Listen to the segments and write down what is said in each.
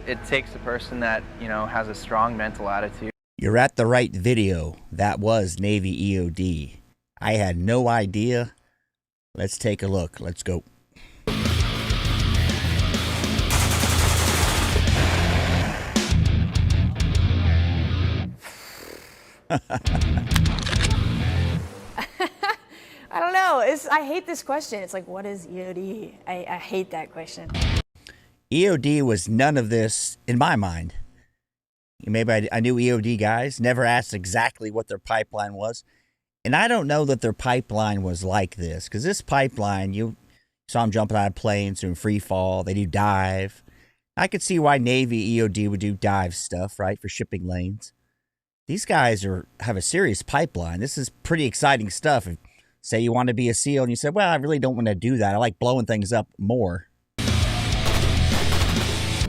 it takes a person that, you know, has a strong mental attitude. You're at the right video. That was Navy EOD. I had no idea. Let's take a look. Let's go. I don't know. I hate this question. It's like, what is EOD? I hate that question. EOD was none of this in my mind. Maybe I knew EOD guys, never asked exactly what their pipeline was. And I don't know that their pipeline was like this, because this pipeline, you saw them jumping out of planes, doing free fall. They do dive. I could see why Navy EOD would do dive stuff, right, for shipping lanes. These guys have a serious pipeline. This is pretty exciting stuff. If, say you want to be a SEAL and you said, well, I really don't want to do that. I like blowing things up more.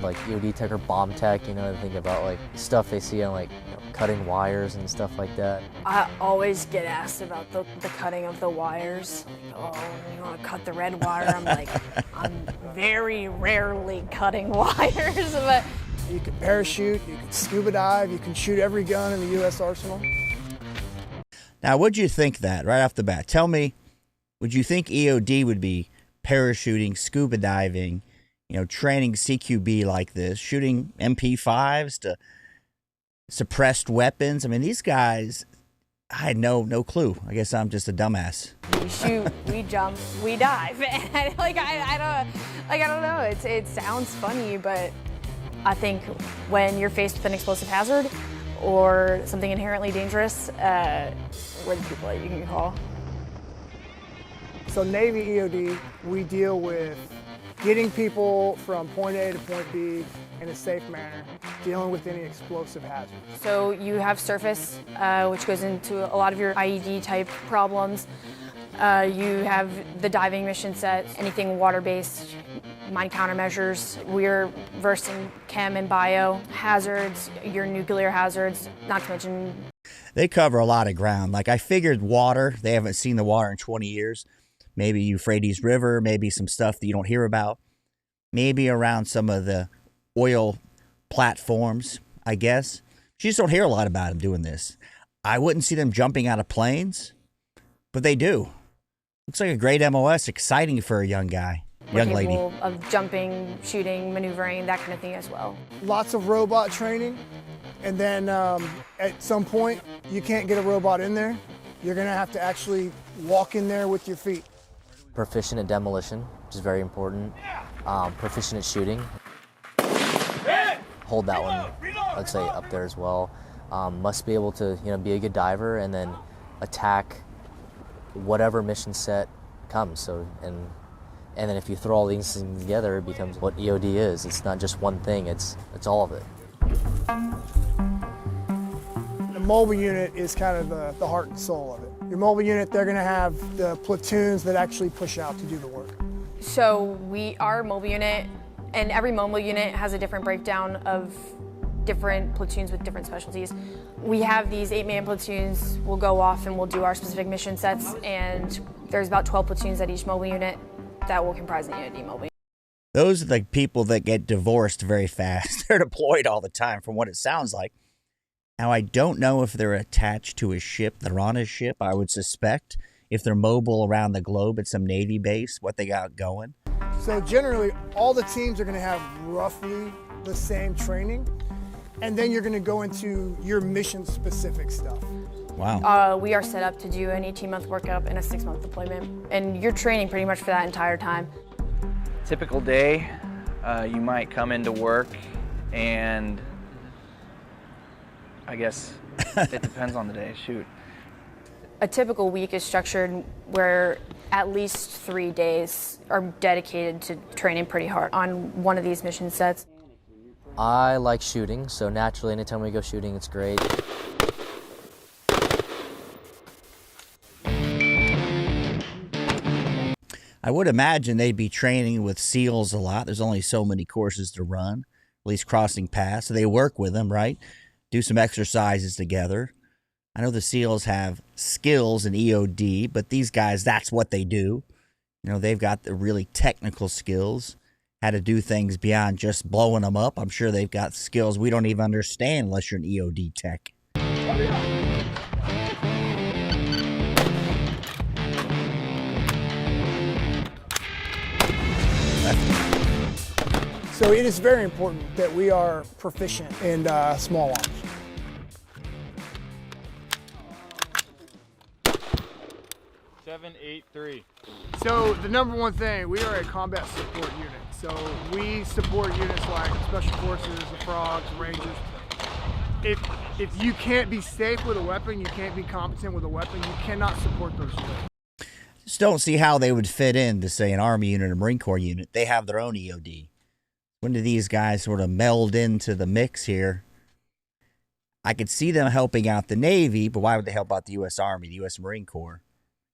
Like EOD tech or bomb tech, you know, I think about like stuff they see on like, you know, cutting wires and stuff like that. I always get asked about the cutting of the wires. Like, oh, you want to cut the red wire? I'm like, I'm very rarely cutting wires, but. You can parachute, you can scuba dive, you can shoot every gun in the U.S. arsenal. Now, what'd you think that right off the bat? Tell me, would you think EOD would be parachuting, scuba diving, you know, training CQB like this, shooting MP5s to suppressed weapons? I mean, these guys, I had no clue. I guess I'm just a dumbass. We shoot, we jump, we dive. And I don't know. It sounds funny, but I think when you're faced with an explosive hazard or something inherently dangerous, we're the people that you can call. So Navy EOD, we deal with getting people from point A to point B in a safe manner, dealing with any explosive hazards. So you have surface, which goes into a lot of your IED type problems. You have the diving mission set, anything water-based, mine countermeasures. We're versed in chem and bio hazards, your nuclear hazards, not to mention. They cover a lot of ground. Like I figured water, they haven't seen the water in 20 years. Maybe Euphrates River, maybe some stuff that you don't hear about. Maybe around some of the oil platforms, I guess. You just don't hear a lot about them doing this. I wouldn't see them jumping out of planes, but they do. Looks like a great MOS, exciting for a young guy, young lady. We're capable of jumping, shooting, maneuvering, that kind of thing as well. Lots of robot training, and then at some point, you can't get a robot in there. You're gonna have to actually walk in there with your feet. Proficient at demolition, which is very important. Proficient at shooting. Hold that one, I'd say, up there as well. Must be able to, you know, be a good diver and then attack whatever mission set comes. So and then if you throw all these things together, it becomes what EOD is. It's not just one thing, it's all of it. The mobile unit is kind of the heart and soul of it. Your mobile unit, they're gonna have the platoons that actually push out to do the work. So our mobile unit, and every mobile unit has a different breakdown of different platoons with different specialties. We have these 8-man platoons. We'll go off and we'll do our specific mission sets, and there's about 12 platoons at each mobile unit that will comprise the EOD mobile unit. Those are the people that get divorced very fast. They're deployed all the time from what it sounds like. Now, I don't know if they're attached to a ship. They're on a ship, I would suspect. If they're mobile around the globe at some Navy base, what they got going. So generally, all the teams are gonna have roughly the same training, and then you're gonna go into your mission-specific stuff. Wow. We are set up to do an 18-month workup and a 6-month deployment, and you're training pretty much for that entire time. Typical day, you might come into work and I guess it depends on the day, shoot. A typical week is structured where at least 3 days are dedicated to training pretty hard on one of these mission sets. I like shooting, so naturally anytime we go shooting, it's great. I would imagine they'd be training with SEALs a lot. There's only so many courses to run, at least crossing paths. So they work with them, right? Do some exercises together. I know the SEALs have skills in EOD, but these guys, that's what they do. You know, they've got the really technical skills. how to do things beyond just blowing them up. I'm sure they've got skills we don't even understand unless you're an EOD tech. So it is very important that we are proficient in small arms. Seven, 8, 3. So the number one thing, we are a combat support unit. So we support units like Special Forces, the Frogs, Rangers. If you can't be safe with a weapon, you can't be competent with a weapon, you cannot support those units. Just don't see how they would fit into, say, an Army unit or Marine Corps unit. They have their own EOD. When do these guys sort of meld into the mix here? I could see them helping out the Navy, but why would they help out the U.S. Army, the U.S. Marine Corps?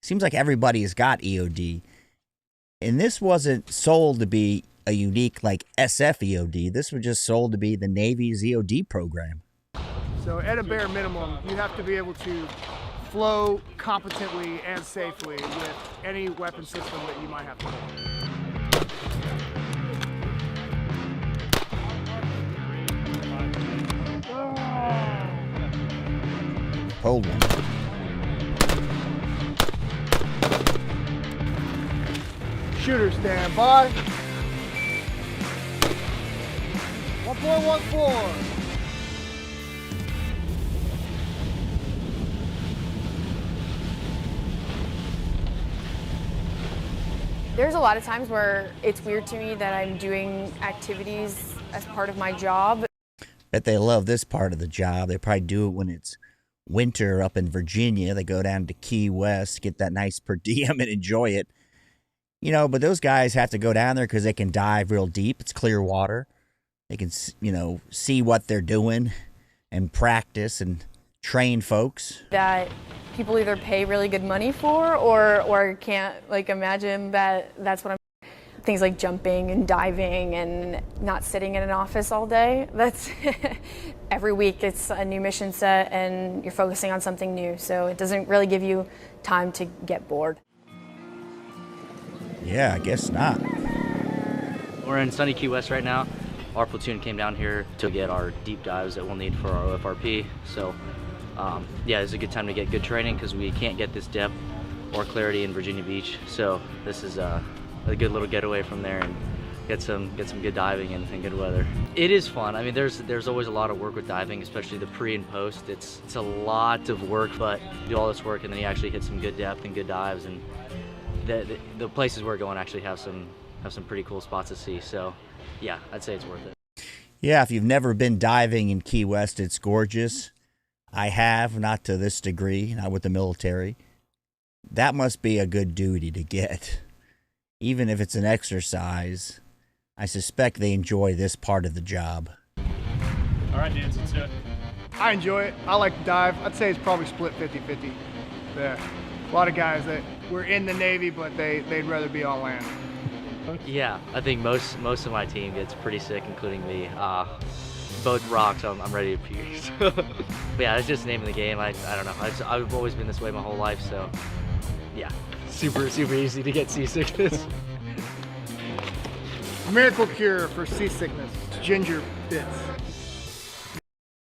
Seems like everybody has got EOD. And this wasn't sold to be a unique, like, SF EOD. This was just sold to be the Navy's EOD program. So at a bare minimum, you have to be able to flow competently and safely with any weapon system that you might have to hold. Hold one. Shooter stand by. 1.14. There's a lot of times where it's weird to me that I'm doing activities as part of my job. Bet they love this part of the job. They probably do it when it's winter up in Virginia. They go down to Key West, get that nice per diem and enjoy it. You know, but those guys have to go down there because they can dive real deep. It's clear water. They can, you know, see what they're doing and practice and train folks. That people either pay really good money for or can't, like, imagine that that's what I'm. Things like jumping and diving and not sitting in an office all day. That's every week it's a new mission set and you're focusing on something new. So it doesn't really give you time to get bored. Yeah, I guess not. We're in sunny Key West right now. Our platoon came down here to get our deep dives that we'll need for our OFRP. So yeah, it's a good time to get good training because we can't get this depth or clarity in Virginia Beach. So this is a good little getaway from there and get some good diving and good weather. It is fun. I mean, there's always a lot of work with diving, especially the pre and post. It's a lot of work, but you do all this work and then you actually hit some good depth and good dives, and the places we're going actually have some pretty cool spots to see. So yeah, I'd say it's worth it. Yeah, if you've never been diving in Key West, it's gorgeous. I have, not to this degree, not with the military. That must be a good duty to get. Even if it's an exercise, I suspect they enjoy this part of the job. All right, Dan, let's do it. I enjoy it. I like to dive. I'd say it's probably split 50-50. Yeah. A lot of guys that were in the Navy, but they'd rather be on land. Yeah, I think most of my team gets pretty sick, including me. Both rocks, I'm ready to puke. But yeah, it's just the name of the game. I don't know. I've always been this way my whole life, so yeah. Super easy to get seasickness. Miracle cure for seasickness, ginger bits.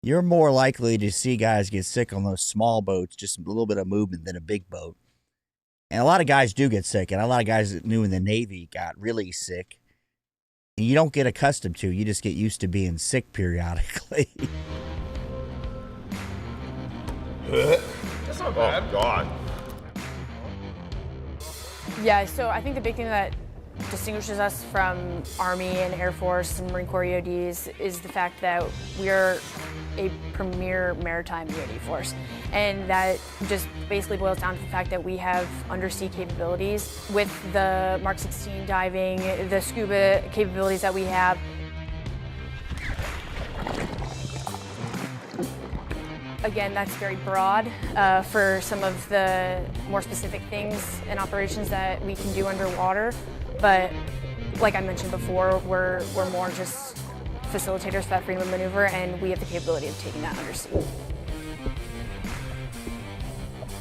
You're more likely to see guys get sick on those small boats, just a little bit of movement, than a big boat. And a lot of guys do get sick, and a lot of guys that knew in the Navy got really sick. And you don't get accustomed to, you just get used to being sick periodically. That's not bad. Oh, God. Yeah, so I think the big thing that distinguishes us from Army and Air Force and Marine Corps EODs is the fact that we're a premier maritime EOD force. And that just basically boils down to the fact that we have undersea capabilities with the Mark 16 diving, the scuba capabilities that we have. Again, that's very broad for some of the more specific things and operations that we can do underwater. But like I mentioned before, we're more just facilitators for that freedom of maneuver, and we have the capability of taking that undersea.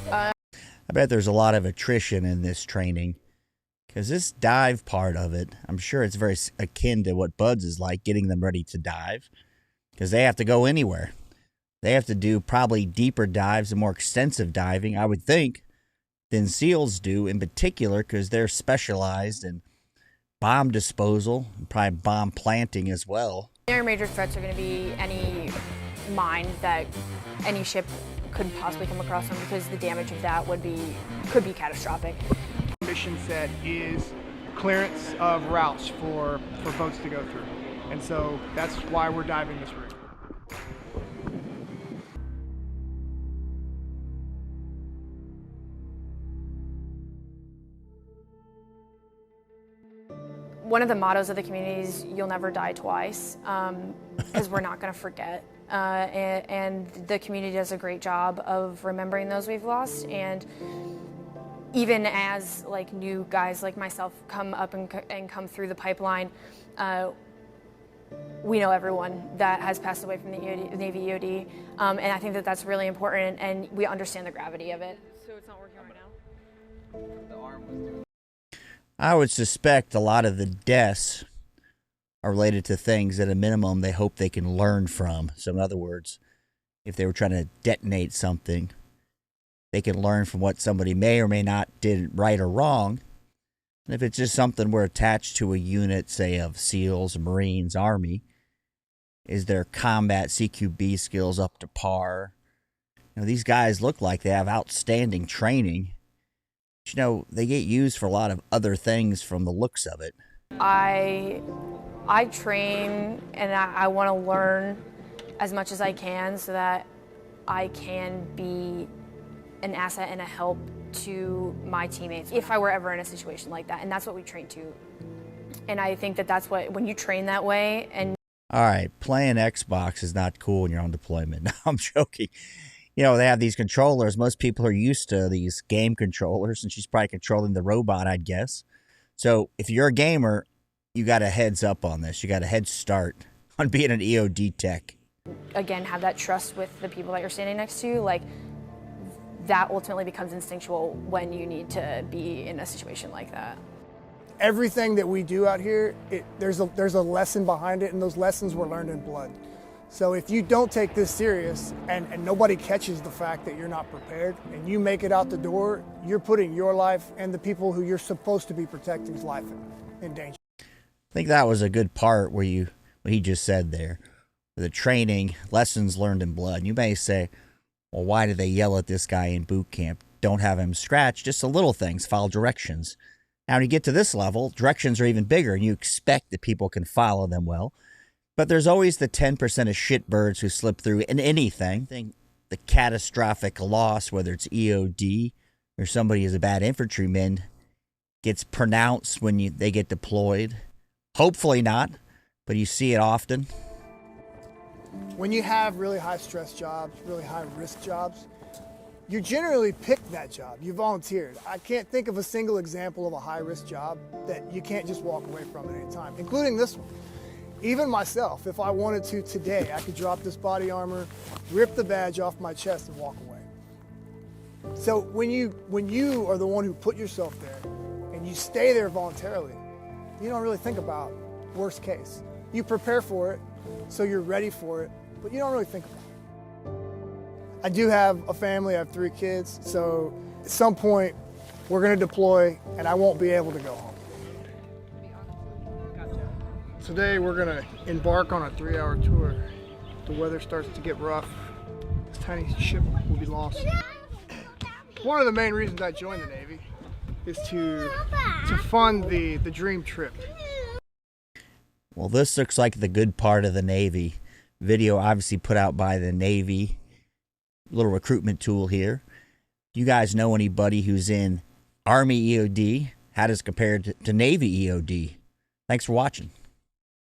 I bet there's a lot of attrition in this training. Because this dive part of it, I'm sure it's very akin to what Bud's is like, getting them ready to dive. Because they have to go anywhere. They have to do probably deeper dives and more extensive diving, I would think, than SEALs do, in particular, because they're specialized in bomb disposal and probably bomb planting as well. Their major threats are going to be any mine that any ship could possibly come across them, because the damage of that could be catastrophic. Mission set is clearance of routes for boats to go through. And so that's why we're diving this rig. One of the mottos of the community is "You'll never die twice," because we're not going to forget. And the community does a great job of remembering those we've lost. And even as like new guys like myself come up and come through the pipeline, we know everyone that has passed away from the Navy EOD, and I think that that's really important, and we understand the gravity of it. So it's not working right now? The arm was doing. I would suspect a lot of the deaths are related to things at a minimum they hope they can learn from. So in other words, if they were trying to detonate something, they can learn from what somebody may or may not did right or wrong. And if it's just something we're attached to a unit, say of SEALs, Marines, Army, is their combat CQB skills up to par? You know, these guys look like they have outstanding training. But, you know, they get used for a lot of other things from the looks of it. I train, and I want to learn as much as I can so that I can be an asset and a help to my teammates if I were ever in a situation like that. And that's what we train to. And I think that that's what, when you train that way and... All right, playing Xbox is not cool when you're on deployment. No, I'm joking. You know, they have these controllers. Most people are used to these game controllers, and she's probably controlling the robot, I'd guess. So if you're a gamer, you got a heads up on this. You got a head start on being an EOD tech. Again, have that trust with the people that you're standing next to. Like, that ultimately becomes instinctual when you need to be in a situation like that. Everything that we do out here, there's a lesson behind it, and those lessons were learned in blood. So if you don't take this serious and nobody catches the fact that you're not prepared and you make it out the door, you're putting your life and the people who you're supposed to be protecting's life in danger. I think that was a good part where what he just said there. The training, lessons learned in blood. You may say, well, why did they yell at this guy in boot camp? Don't have him scratch, just the little things, follow directions. Now, when you get to this level, directions are even bigger, and you expect that people can follow them well. But there's always the 10% of shitbirds who slip through in anything. The catastrophic loss, whether it's EOD or somebody is a bad infantryman, gets pronounced when they get deployed. Hopefully not, but you see it often. When you have really high stress jobs, really high risk jobs, you generally pick that job. You volunteered. I can't think of a single example of a high risk job that you can't just walk away from at any time, including this one. Even myself, if I wanted to today, I could drop this body armor, rip the badge off my chest and walk away. So when you are the one who put yourself there and you stay there voluntarily, you don't really think about worst case. You prepare for it, so you're ready for it, but you don't really think about it. I do have a family, I have 3 kids, so at some point we're gonna deploy and I won't be able to go home. Today we're gonna embark on a 3-hour tour. The weather starts to get rough. This tiny ship will be lost. One of the main reasons I joined the Navy is to fund the dream trip. Well, this looks like the good part of the Navy. Video obviously put out by the Navy. Little recruitment tool here. You guys know anybody who's in Army EOD? How does it compare to Navy EOD? Thanks for watching.